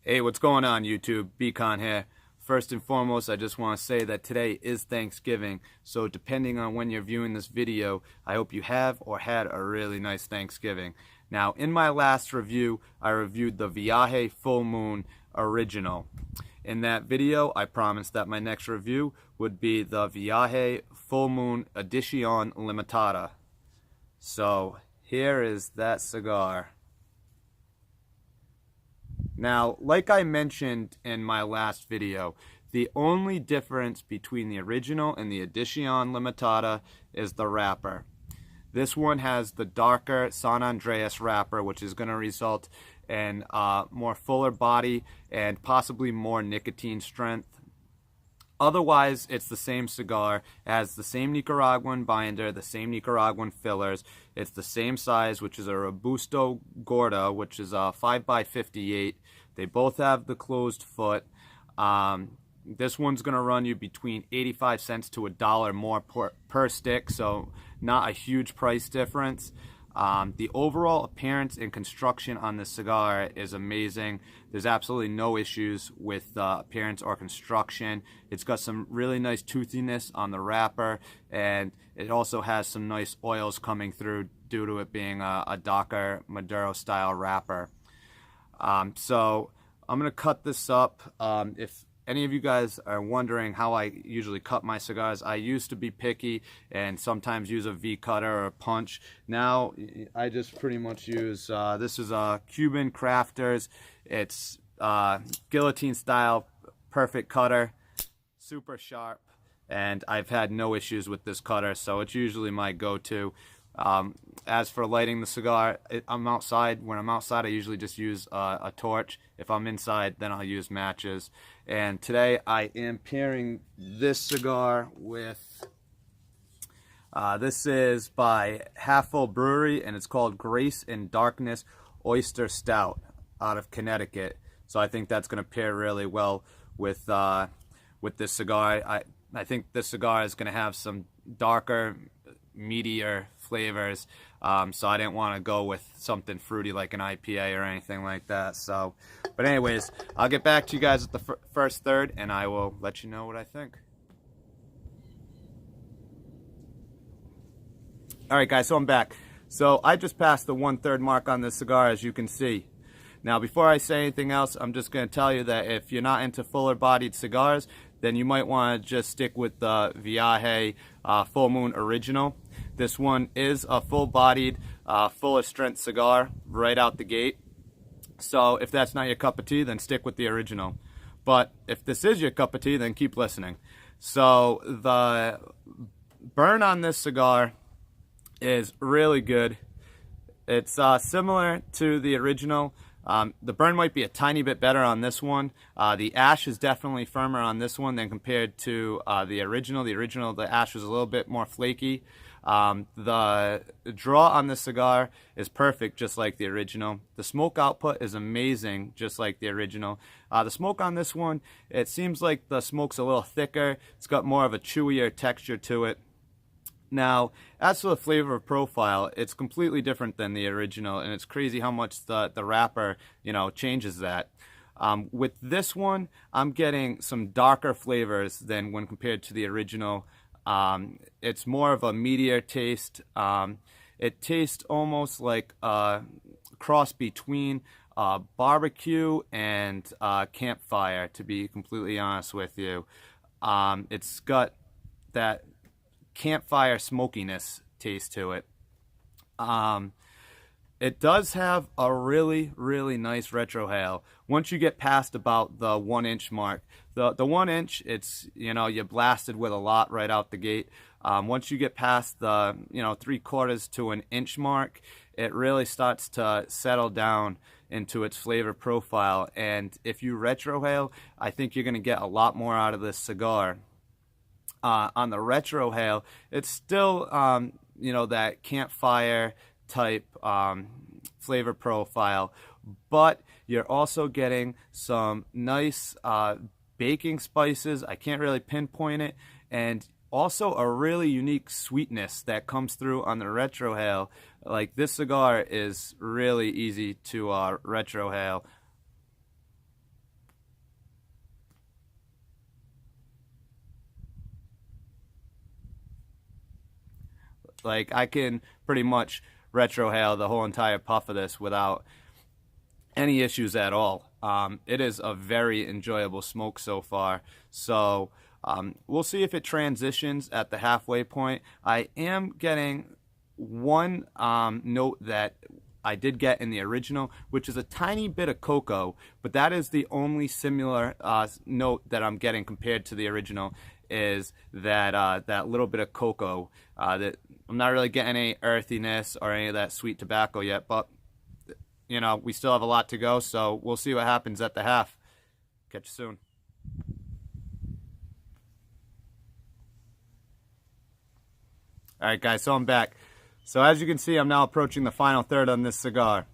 Hey, what's going on YouTube? Beacon here. First and foremost, I just want to say that today is Thanksgiving, so depending on when you're viewing this video, I hope you have or had a really nice Thanksgiving. Now, in my last review, I reviewed the Viaje Full Moon Original. In that video, I promised that my next review would be the Viaje Full Moon Edicion Limitada. So, here is that cigar. Now, like I mentioned in my last video, the only difference between the original and the Edicion Limitada is the wrapper. This one has the darker San Andreas wrapper, which is going to result in more fuller body and possibly more nicotine strength. Otherwise, it's the same cigar. It has the same Nicaraguan binder, the same Nicaraguan fillers. It's the same size, which is a Robusto Gorda, which is a 5x58. They both have the closed foot. This one's going to run you between 85 cents to $1 more per stick, so not a huge price difference. The overall appearance and construction on this cigar is amazing. There's absolutely no issues with appearance or construction. It's got some really nice toothiness on the wrapper, and it also has some nice oils coming through due to it being a darker Maduro style wrapper. So I'm going to cut this up. If any of you guys are wondering how I usually cut my cigars, I used to be picky and sometimes use a V cutter or a punch. Now I just pretty much use, this is a Cuban Crafters. It's guillotine style, perfect cutter, super sharp, and I've had no issues with this cutter, so it's usually my go-to. As for lighting the cigar, I'm outside. When I'm outside, I usually just use a torch. If I'm inside, then I'll use matches. And today I am pairing this cigar with, this is by Half Full Brewery, and it's called Grace and Darkness Oyster Stout out of Connecticut. So I think that's going to pair really well with this cigar. I think this cigar is going to have some darker, meatier flavors, so I didn't want to go with something fruity like an IPA or anything like that. So, but anyways, I'll get back to you guys at the first third, and I will let you know what I think. Alright guys, so I'm back. So I just passed the 1/3 mark on this cigar, as you can see. Now before I say anything else, I'm just going to tell you that if you're not into fuller bodied cigars, then you might want to just stick with the Viaje Full Moon Original. This one is a full-bodied, fuller strength cigar right out the gate. So if that's not your cup of tea, then stick with the original. But if this is your cup of tea, then keep listening. So the burn on this cigar is really good. It's similar to the original. The burn might be a tiny bit better on this one. The ash is definitely firmer on this one than compared to the original. The original, the ash was a little bit more flaky. The draw on the cigar is perfect, just like the original. The smoke output is amazing, just like the original. The smoke on this one, it seems like the smoke's a little thicker. It's got more of a chewier texture to it. Now, as for the flavor profile, it's completely different than the original, and it's crazy how much the wrapper, changes that. With this one, I'm getting some darker flavors than when compared to the original. It's more of a meatier taste. It tastes almost like a cross between barbecue and campfire, to be completely honest with you. It's got that campfire smokiness taste to it. It does have a really, really nice retrohale. Once you get past about the 1 inch mark, the 1 inch, it's, you're blasted with a lot right out the gate. Once you get past the, 3/4 to 1 inch mark, it really starts to settle down into its flavor profile. And if you retrohale, I think you're going to get a lot more out of this cigar. On the retrohale, it's still, that campfire type flavor profile, but you're also getting some nice baking spices. I can't really pinpoint it, and also a really unique sweetness that comes through on the retrohale. Like, this cigar is really easy to retrohale. Like, I can pretty much retrohale the whole entire puff of this without any issues at all. It is a very enjoyable smoke so far. So we'll see if it transitions at the halfway point. I am getting one note that I did get in the original, which is a tiny bit of cocoa, but that is the only similar note that I'm getting compared to the original, is that that little bit of cocoa. That I'm not really getting any earthiness or any of that sweet tobacco yet, but you know, we still have a lot to go, so we'll see what happens at the half. Catch you soon. Alright guys, so I'm back. So as you can see, I'm now approaching the final third on this cigar.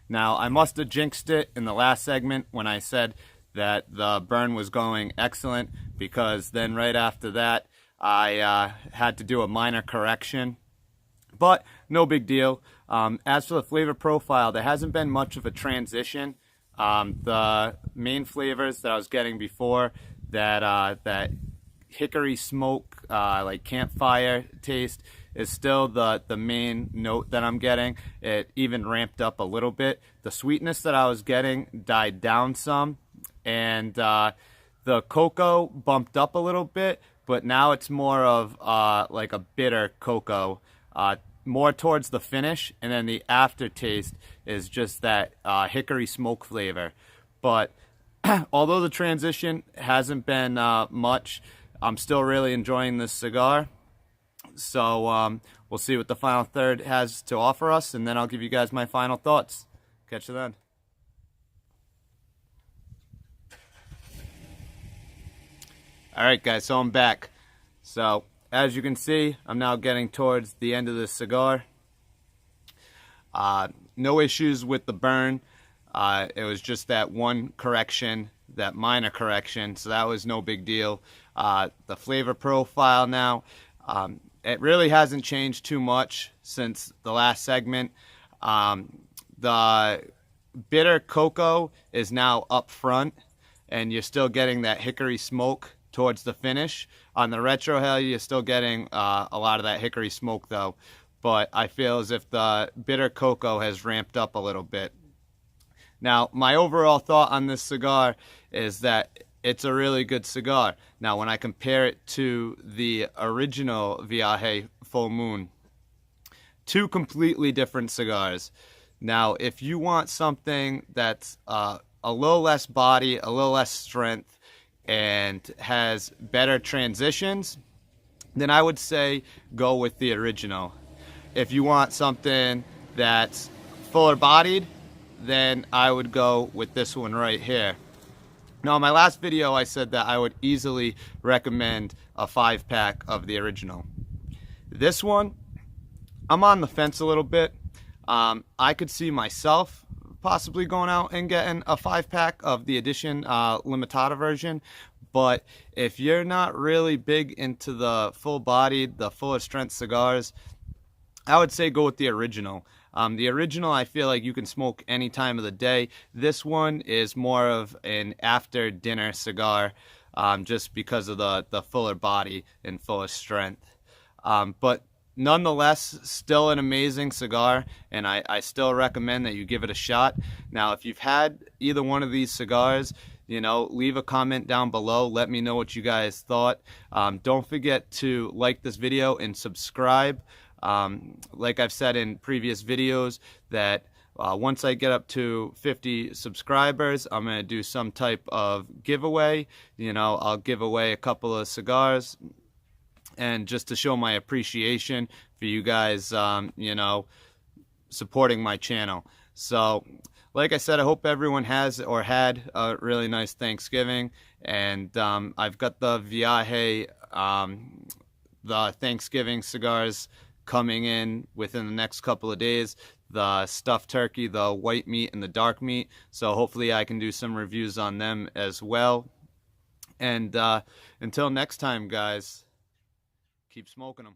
Now, I must have jinxed it in the last segment when I said that the burn was going excellent, because then right after that, I had to do a minor correction. But no big deal. As for the flavor profile, there hasn't been much of a transition. The main flavors that I was getting before, that hickory smoke, like campfire taste, is still the main note that I'm getting. It even ramped up a little bit. The sweetness that I was getting died down some, and the cocoa bumped up a little bit, but now it's more of like a bitter cocoa, more towards the finish, and then the aftertaste is just that hickory smoke flavor. But although the transition hasn't been much, I'm still really enjoying this cigar. So we'll see what the final third has to offer us, and then I'll give you guys my final thoughts. Catch you then. Alright guys, so I'm back. So as you can see, I'm now getting towards the end of this cigar. No issues with the burn. It was just that one correction, that minor correction, so that was no big deal. The flavor profile now, it really hasn't changed too much since the last segment. The bitter cocoa is now up front, and you're still getting that hickory smoke towards the finish. On the retrohale, you're still getting a lot of that hickory smoke though, but I feel as if the bitter cocoa has ramped up a little bit. Now, my overall thought on this cigar is that it's a really good cigar. Now, when I compare it to the original Viaje Full Moon, two completely different cigars. Now, if you want something that's a little less body, a little less strength, and has better transitions, then I would say go with the original. If you want something that's fuller bodied, then I would go with this one right here. Now, in my last video, I said that I would easily recommend a 5-pack of the original. This one, I'm on the fence a little bit. I could see myself possibly going out and getting a 5-pack of the Edicion Limitada version, but if you're not really big into the full-bodied, the fuller strength cigars, I would say go with the original. The original, I feel like you can smoke any time of the day. This one is more of an after-dinner cigar, just because of the fuller body and fuller strength. But nonetheless, still an amazing cigar, and I still recommend that you give it a shot. Now, if you've had either one of these cigars, you know, leave a comment down below. Let me know what you guys thought. Don't forget to like this video and subscribe. Like I've said in previous videos, that once I get up to 50 subscribers, I'm going to do some type of giveaway. You know, I'll give away a couple of cigars, and just to show my appreciation for you guys, you know, supporting my channel. So, like I said, I hope everyone has or had a really nice Thanksgiving, and I've got the Viaje, the Thanksgiving cigars coming in within the next couple of days. The stuffed turkey, the white meat, and the dark meat. So hopefully I can do some reviews on them as well. And until next time, guys, keep smoking them.